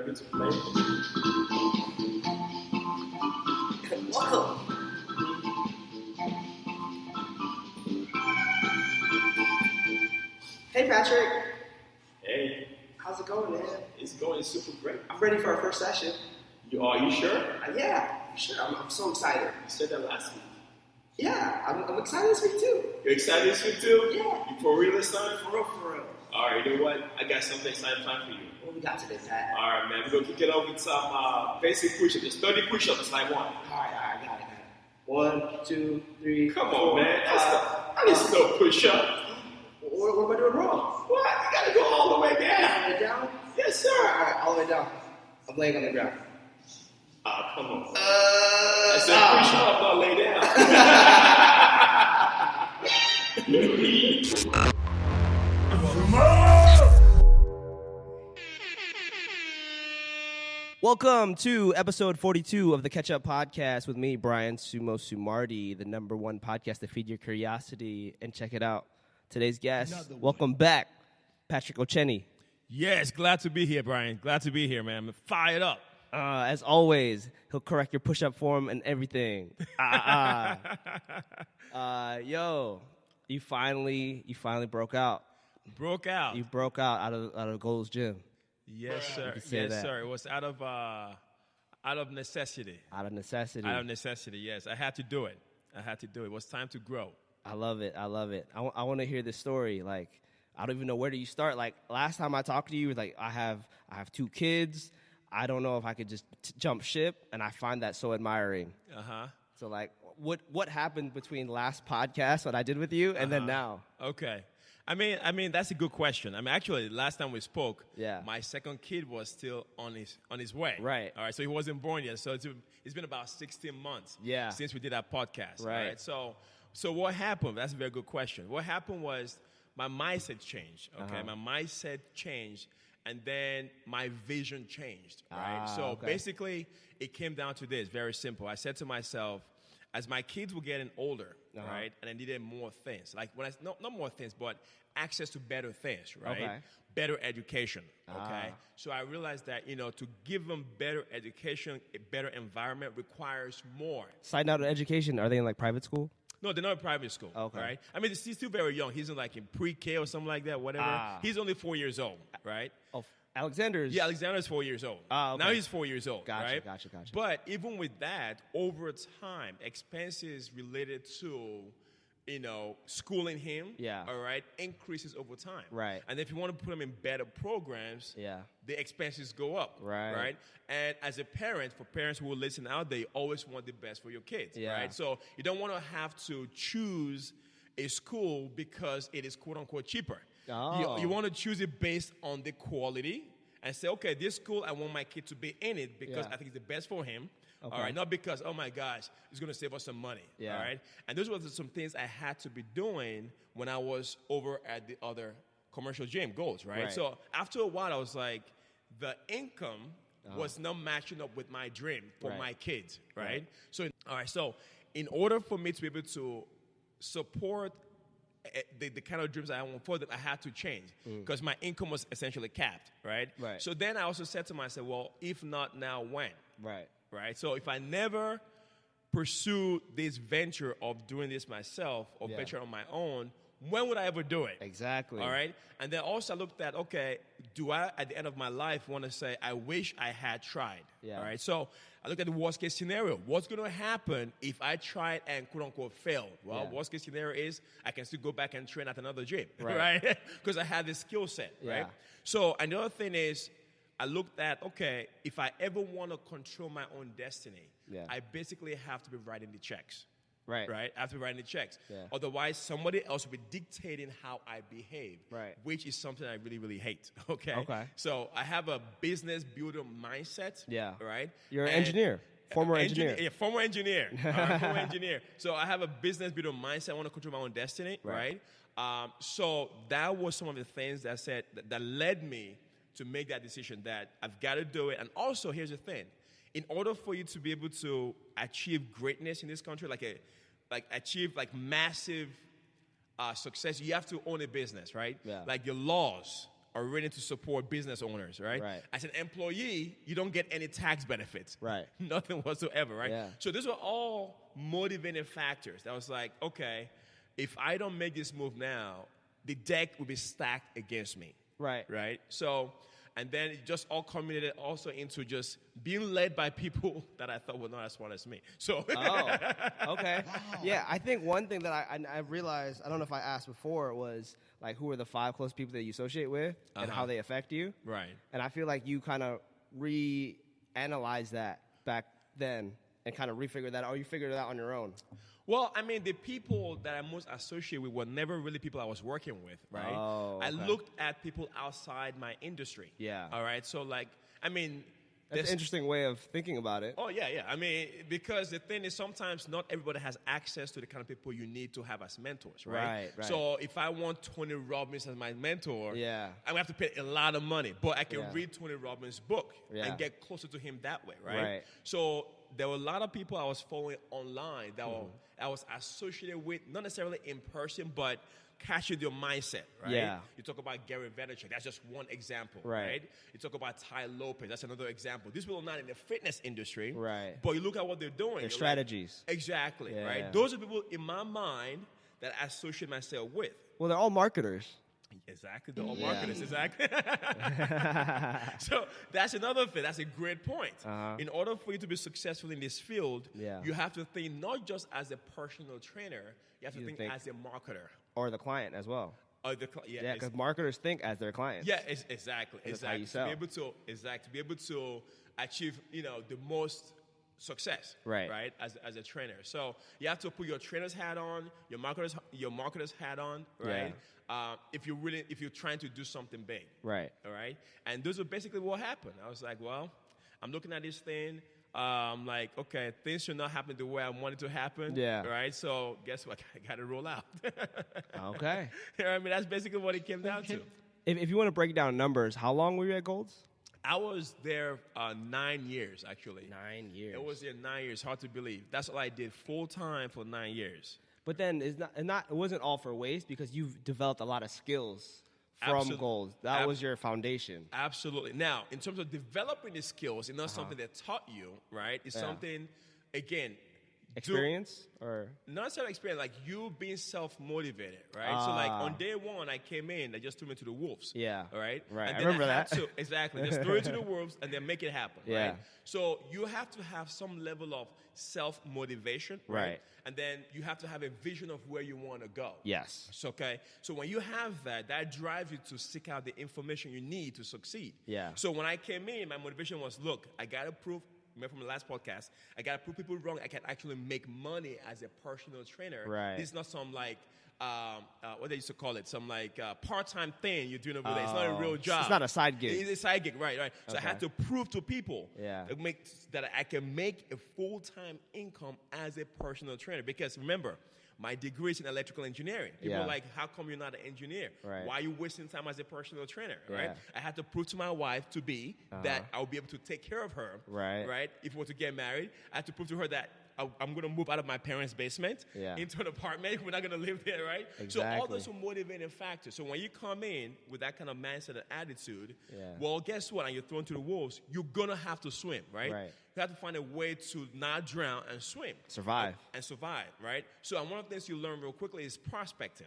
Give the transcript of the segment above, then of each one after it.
ready to play? Welcome. Hey, Patrick. Hey, How's it going, man? it's going super great. I'm ready for our first session. Are you sure? Yeah, sure. I'm so excited. You said that last week. Yeah, I'm excited this week, too. You're excited this week too? Yeah. You for real this time? For real. All right, you know what? I got something exciting planned for you. What we got today, Pat? All right, man. We're going to kick it off with some basic push-ups. Just 30 push-ups, like one. All right, got it. 1, 2, 3, Come 4, on, man. 5. That is no push-up. What am I doing wrong? What? You got to go all the way down. All the way down? Yes, sir. All right, all the way down. I'm laying on the ground. Come on. I said push up, not lay down. Welcome to episode 42 of the Catch Up Podcast with me, Brian Sumo Sumardi, the number one podcast to feed your curiosity. And check it out. Today's guest, welcome back, Patrick Ocheni. Yes, glad to be here, Brian. Glad to be here, man. I'm fired up. As always, he'll correct your push-up form and everything. Yo, you finally broke out. Broke out. You broke out of Gold's Gym. Yes, sir. Yes, sir. It was out of necessity. Out of necessity. Out of necessity, yes. I had to do it. It was time to grow. I love it. I want to hear this story. Like, I don't even know where do you start. Like, last time I talked to you, like, I have 2 kids. I don't know if I could just jump ship, and I find that so admiring. So, like, what happened between last podcast, what I did with you, and then now? Okay. I mean that's a good question. I mean, actually, last time we spoke, yeah, my second kid was still on his way. Right. All right. So he wasn't born yet. So it's been about 16 months. Yeah. Since we did that podcast. Right. All right. So what happened? That's a very good question. What happened was my mindset changed. Okay. My mindset changed, and then my vision changed. Right. So basically, it came down to this. Very simple. I said to myself, as my kids were getting older, right, and I needed more things, like not more things, but access to better things, right? Better education, okay? So I realized that, to give them better education, a better environment requires more. Side note of education, are they in, like, private school? No, they're not in private school, right? I mean, he's still very young. He's in, like, in pre-K or something like that, whatever. He's only 4 years old, right? Oh, Alexander's? Yeah, Alexander's 4 years old. Now he's 4 years old, right? Gotcha. But even with that, over time, expenses related to, schooling him, all right, increases over time. Right. And if you want to put him in better programs, the expenses go up, right? And as a parent, for parents who will listen out, they always want the best for your kids, right? So you don't want to have to choose a school because it is quote-unquote cheaper. You want to choose it based on the quality and say, okay, this school, I want my kid to be in it because I think it's the best for him. All right, not because, oh my gosh, it's going to save us some money. All right, and those were some things I had to be doing when I was over at the other commercial gym, Gold's, right? So after a while, I was like, the income was not matching up with my dream for my kids, right? So, all right, so in order for me to be able to support the kind of dreams I want for them, I had to change because my income was essentially capped, right? So then I also said to myself, well, if not now, when? Right? So if I never pursue this venture of doing this myself or venture on my own, when would I ever do it? Exactly. All right? And then also I looked at, okay, do I, at the end of my life, want to say, I wish I had tried? All right? So I looked at the worst case scenario. What's going to happen if I tried and quote unquote failed? Well, worst case scenario is I can still go back and train at another gym, right? Because I have this skill set, right? So another thing is, I looked at, okay, if I ever want to control my own destiny, I basically have to be writing the checks. Right? I have to be writing the checks. Otherwise, somebody else will be dictating how I behave, which is something I really, really hate, okay? So I have a business builder mindset, right? You're an engineer. Former engineer. Yeah, former engineer. Former engineer. So I have a business builder mindset. I want to control my own destiny, right? So that was some of the things that led me to make that decision that I've got to do it. And also, here's the thing. In order for you to be able to achieve greatness in this country, achieve massive success, you have to own a business, right? Like your laws are written to support business owners, right? Right. As an employee, you don't get any tax benefits. Right. Nothing whatsoever, right? Yeah. So these were all motivating factors. That was like, okay, if I don't make this move now, the deck will be stacked against me. Right. Right? So, and then it just all culminated also into just being led by people that I thought were not as smart as me. So. Oh, okay. Wow. Yeah, I think one thing that I realized, I don't know if I asked before, was like who are the 5 close people that you associate with and how they affect you. Right. And I feel like you kind of reanalyzed that back then and kind of refigured that, or you figured it out on your own. Well, I mean, the people that I most associate with were never really people I was working with, right? Oh, okay. I looked at people outside my industry. Yeah. All right? So, like, I mean... That's an interesting way of thinking about it. Oh, yeah. I mean, because the thing is sometimes not everybody has access to the kind of people you need to have as mentors, right? Right. So if I want Tony Robbins as my mentor, yeah, I'm going to have to pay a lot of money. But I can read Tony Robbins' book and get closer to him that way, right? So there were a lot of people I was following online that I was associated with, not necessarily in person, but catching your mindset, right? Yeah. You talk about Gary Vaynerchuk, that's just one example, right? You talk about Ty Lopez, that's another example. These people are not in the fitness industry, right? But you look at what they're doing. Their strategies. Like, exactly, right? Those are people in my mind that I associate myself with. Well, they're all marketers. Exactly, they're all marketers, exactly. So that's another thing. That's a great point. In order for you to be successful in this field, you have to think not just as a personal trainer, you have to think as a marketer. Or the client as well. Yeah, because marketers think as their clients. Yeah, exactly. That's how you sell. To be able to achieve, the most success, right? As a trainer, so you have to put your trainer's hat on, your marketer's hat on, right? If you're trying to do something big, right? All right, and those are basically what happened. I was like, well, I'm looking at this thing. Like, okay, things should not happen the way I want it to happen. Yeah. Right? So, guess what? I got to roll out. Okay. I mean, that's basically what it came down to. If you want to break down numbers, how long were you at Gold's? I was there 9 years, actually. 9 years. It was there 9 years. Hard to believe. That's all I did full time for 9 years. But then it wasn't all for waste because you've developed a lot of skills from Gold. That was your foundation. Absolutely. Now, in terms of developing the skills, it's not something that taught you, right? It's something, again... Experience? Or not necessarily experience, like you being self-motivated, right? So, like, on day one, I came in, they just threw me to the wolves. Yeah. All right? Right. And I remember that. Exactly. Just throw it to the wolves and then make it happen, yeah. right? So, you have to have some level of self-motivation, right? And then you have to have a vision of where you want to go. Yes. So, okay? So, when you have that drives you to seek out the information you need to succeed. Yeah. So, when I came in, my motivation was, look, I got to prove... Remember from the last podcast, I got to prove people wrong. I can actually make money as a personal trainer. Right. This is not some like, what they used to call it, some like part-time thing you're doing over there. It's not a real job. It's not a side gig. It's a side gig, right. So I had to prove to people that I can make a full-time income as a personal trainer. Because remember, my degree is in electrical engineering. People are like, how come you're not an engineer? Right. Why are you wasting time as a personal trainer, right? I had to prove to my wife that I'll be able to take care of her, right? If we were to get married, I had to prove to her that I'm going to move out of my parents' basement into an apartment. We're not going to live there, right? Exactly. So all those are motivating factors. So when you come in with that kind of mindset and attitude, well, guess what? And you're thrown to the wolves, you're going to have to swim, right? You have to find a way to not drown and swim. Survive. And survive, right? So one of the things you learn real quickly is prospecting,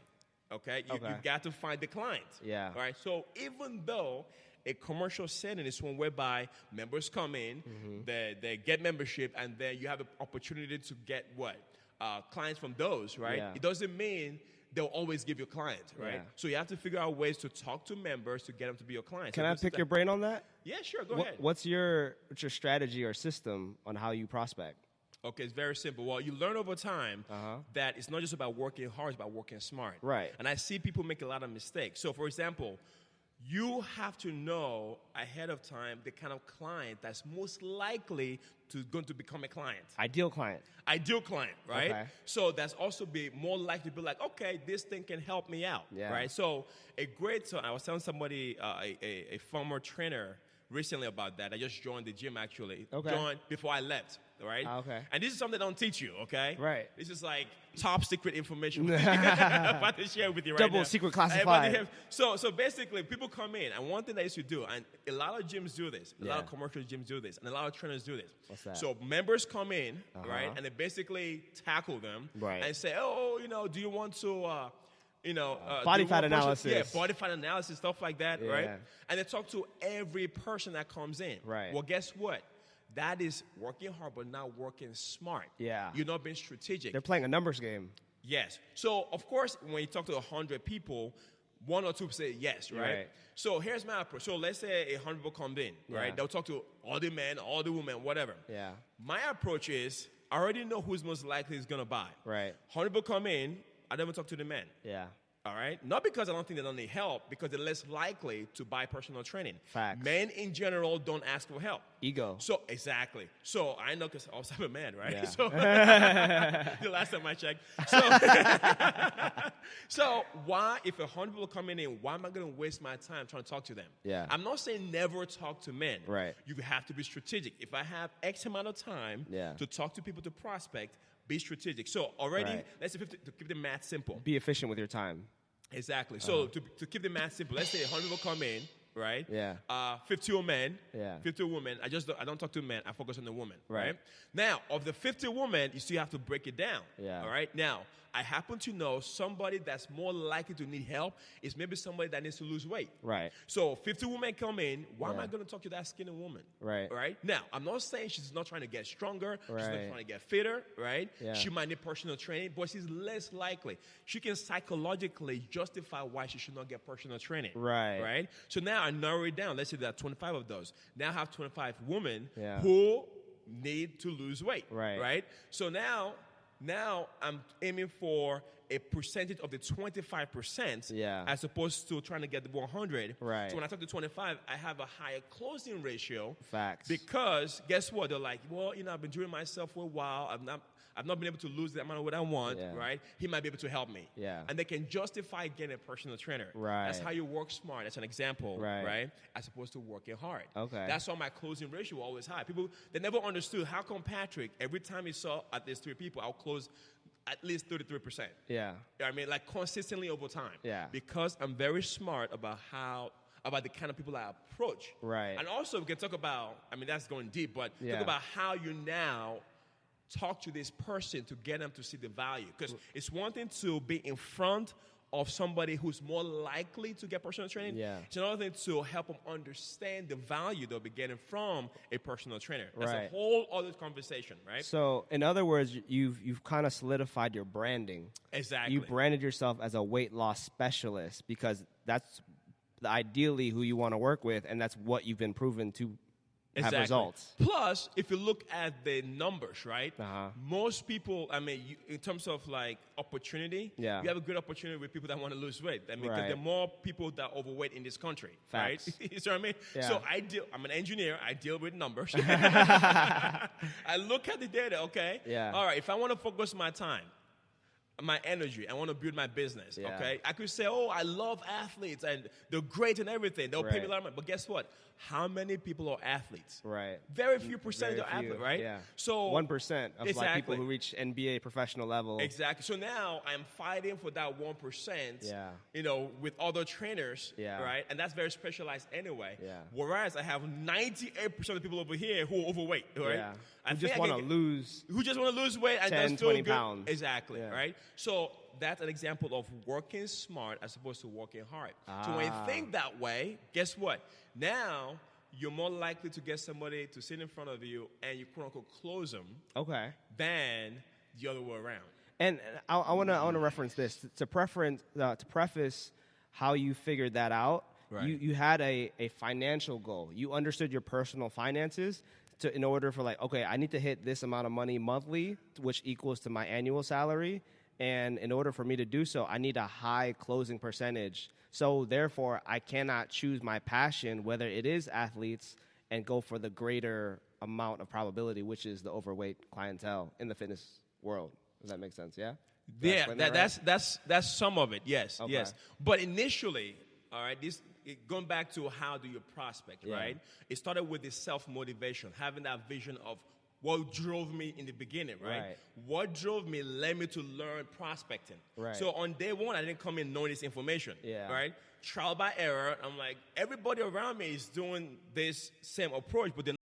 okay? You've got to find the clients. Yeah. Right? So even though a commercial setting is one whereby members come in, they get membership, and then you have the opportunity to get clients from those, right? Yeah. It doesn't mean they'll always give you clients, right? So you have to figure out ways to talk to members to get them to be your clients. Can I pick your brain on that? Yeah, sure. Go ahead. What's your strategy or system on how you prospect? Okay, it's very simple. Well, you learn over time that it's not just about working hard, it's about working smart. Right. And I see people make a lot of mistakes. So, for example, you have to know ahead of time the kind of client that's most likely going to become a client. Ideal client, right? Okay. So that's also be more likely to be like, okay, this thing can help me out, right? So I was telling somebody, a former trainer recently about that. I just joined the gym, actually. Okay. Joined before I left, all right? Okay. And this is something they don't teach you, okay? Right. This is like top secret information I'm about to share with you right now. Double secret classified. So basically, people come in, and one thing they used to do, and a lot of gyms do this, a lot of commercial gyms do this, and a lot of trainers do this. What's that? So members come in, right, and they basically tackle them and say, oh, do you want to... body fat analysis. Yeah, body fat analysis, stuff like that, Yeah. right? And they talk to every person that comes in. Right. Well, guess what? That is working hard, but not working smart. Yeah. You're not being strategic. They're playing a numbers game. Yes. So, of course, when you talk to 100 people, 1 or 2 say yes, right? So here's my approach. So let's say 100 people come in, right? They'll talk to all the men, all the women, whatever. Yeah. My approach is, I already know who's most likely is going to buy. Right. 100 people come in, I never talk to the men. Yeah. All right? Not because I don't think they don't need help, because they're less likely to buy personal training. Facts. Men in general don't ask for help. Ego. So, exactly. So, I know because I was a man, right? Yeah. So, the last time I checked. So why, if 100 people coming in, why am I going to waste my time trying to talk to them? Yeah. I'm not saying never talk to men. Right. You have to be strategic. If I have X amount of time to talk to people to prospect, be strategic. So already, let's say to keep the math simple. Be efficient with your time. Exactly. So to keep the math simple, let's say 100 people come in, right? Yeah. 50 men. Yeah. 50 women. I don't talk to men. I focus on the women. Right. Right. Now, of the 50 women, you still have to break it down. Yeah. All right. Now, I happen to know somebody that's more likely to need help is maybe somebody that needs to lose weight. Right. So 50 women come in. Why am I going to talk to that skinny woman? Right. All right. Now, I'm not saying she's not trying to get stronger. She's not Right. trying to get fitter. Right. Yeah. She might need personal training, but she's less likely. She can psychologically justify why she should not get personal training. Right. Right. So now I narrow it down. Let's say there are 25 of those. Now I have 25 women Yeah. who need to lose weight. Right. Right. So now I'm aiming for a percentage of the 25% as opposed to trying to get the 100. Right. So when I talk to 25, I have a higher closing ratio. Facts. Because guess what? They're like, well, I've been doing myself for a while. I've not been able to lose the amount of what I want, right? He might be able to help me. Yeah. And they can justify getting a personal trainer. Right. That's how you work smart. That's an example, right? As opposed to working hard. Okay. That's why my closing ratio was always high. People, they never understood how come Patrick, every time he saw at least 3 people, I'll close at least 33%. Yeah. I mean, like consistently over time. Yeah. Because I'm very smart about the kind of people I approach. Right. And also we can talk about, that's going deep, but Yeah. talk about how you now talk to this person to get them to see the value. Because it's one thing to be in front of somebody who's more likely to get personal training. Yeah. It's another thing to help them understand the value they'll be getting from a personal trainer. That's Right. a whole other conversation, right? So, in other words, you've kind of solidified your branding. Exactly. You branded yourself as a weight loss specialist because that's ideally who you want to work with, and that's what you've been proven to have results. Plus, if you look at the numbers, right? Most people, in terms of like opportunity, you have a good opportunity with people that want to lose weight. Because there are more people that are overweight in this country, Facts. right? You see what I mean? Yeah. So I'm an engineer. I deal with numbers. I look at the data, okay? Yeah. All right, if I want to focus my time, my energy, I want to build my business, okay? I could say, I love athletes and they're great and everything. They'll pay me a lot of money. But guess what? How many people are athletes? Right. Very few percentage are athletes, right? Yeah. So 1% of like people who reach NBA professional level. Exactly. So now I'm fighting for that 1%, with other trainers, right? And that's very specialized anyway. Yeah. Whereas I have 98% of the people over here who are overweight, right? Yeah. Who just want to lose. Who just want to lose weight and 10, just feel 20 good. pounds. Exactly, right? So that's an example of working smart as opposed to working hard. So when you think that way, guess what? Now you're more likely to get somebody to sit in front of you and you quote unquote close them. Okay. Than the other way around. And I want to reference this to preface how you figured that out. Right. You had a financial goal. You understood your personal finances in order for I need to hit this amount of money monthly, which equals to my annual salary. And in order for me to do so, I need a high closing percentage. So therefore, I cannot choose my passion, whether it is athletes, and go for the greater amount of probability, which is the overweight clientele in the fitness world. Does that make sense? Yeah. That's some of it. Yes, Okay. yes. But initially, all right, going back to how do you prospect, right? It started with the self-motivation, having that vision of what drove me in the beginning, right? What drove me led me to learn prospecting. Right. So on day one, I didn't come in knowing this information, right? Trial by error. I'm like, everybody around me is doing this same approach, but they're